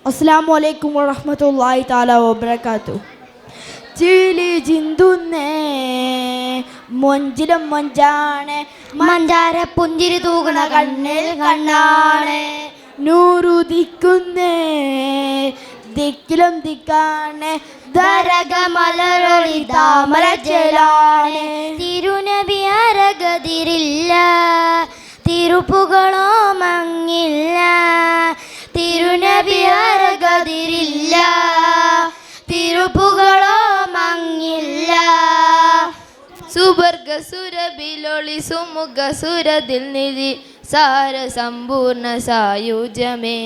അസ്സലാമു അലൈക്കും വറഹ്മത്തുള്ളാഹി തആല വബറകാതുഹു. ചിലി ചിന്തുന്നേ മൊഞ്ചിലും മൊഞ്ചാണ്, മഞ്ചാര പുഞ്ചിരി തൂകണ കണ്ണിൽ കണ്ണാണ്, നൂറുദിക്കുന്നേ ദിക്കിലും ദിക്കാണ്, ദരകമലരൊളി താമരച്ചേലാണ്. തിരുനബി അരഗതിരില്ല, തിരുപ്പുകളോ മങ്ങില്ല. തിരുനബി അരഗതിരില്ല, തിരുപ്പുകളോ മങ്ങില്ല. സുവർഗ സുരബിലൊളി സുമുഖ സുരതിൽ നിധി സാര സമ്പൂർണ്ണ സായുജ്യമേ.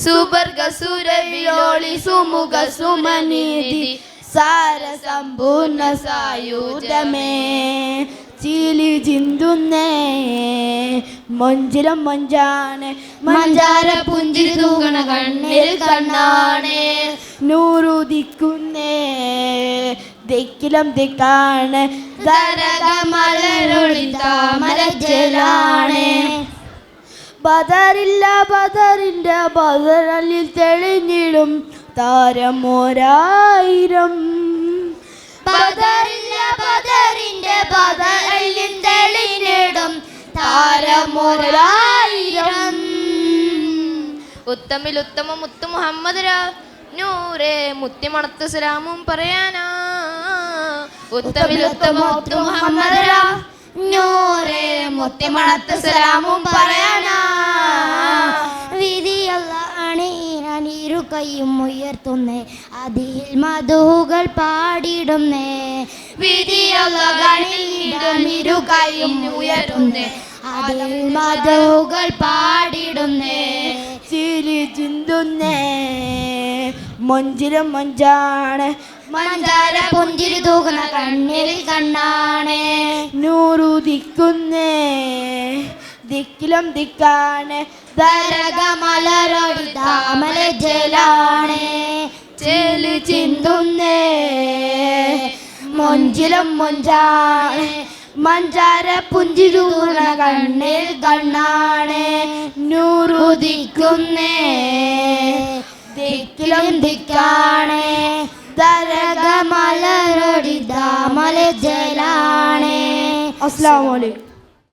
സുവർഗ സുരബിലൊളി സുമുഖ സുമനിധി സാര സമ്പൂർണ്ണ സായുജ്യമേ. ചിലി ചിന്തുന്നേ മൊഞ്ചിലും മൊഞ്ചാണ്, മഞ്ചാര പുഞ്ചിരി തൂകണ കണ്ണിൽ കണ്ണാണ്, നൂറുദിക്കുന്നേ ദിക്കിലും ദിക്കാണ്, ദരകമലരൊളി താമരച്ചേലാണ്. ബദറില്ല ബദറിൻ്റെ ബദറിൽ തെളിഞ്ഞിടും താരമോരായിരം. ബദറില്ല ബദറിന്റെ ബദറിൽ തെളിഞ്ഞിടും താരമൊരായിരം. ഉത്തമിൽ ഉത്തമ മുത്തു മുഹമ്മദ് നൂറേ മുത്തി മണത്ത സലാമും പറയാനാ. ഉത്തമിൽ ഉത്തമ മുത്തു മുഹമ്മദ് നൂറേ മുത്തി മണത്ത സലാമും പറയാനാ. വിധിയല്ലാണ് ഇരു കൈയും ഉയർത്തുന്നേ, അതിൽ മധുകൾ പാടിടുന്നേ. വിധിയല്ലിരു കൈയും ഉയർത്തുന്നേ, അതിൽ മധുകൾ പാടിടുന്നേ. ചിലി ചിന്തുന്നേ മൊഞ്ചിലും മൊഞ്ചാണ്, മഞ്ചാര പുഞ്ചിരി തൂകുന്ന കണ്ണിൽ കണ്ണാണ്, നൂറുദിക്കുന്നേ ദിക്കിലും ദിക്കാണ്, ദരകമലരൊളി താമരച്ചേലാണ്. ചിലി ചിന്തുന്നേ മൊഞ്ചിലും മൊഞ്ചാണ്, മഞ്ചാര പുഞ്ചിരുന്ന കണ്ണിൽ കണ്ണാണ്, നൂറുദിക്കുന്നേ ദിക്കിലും ദിക്കാണ്, ദരകമലരൊളി താമരച്ചേലാണ്. അസ്സലാമു അലൈക്കും.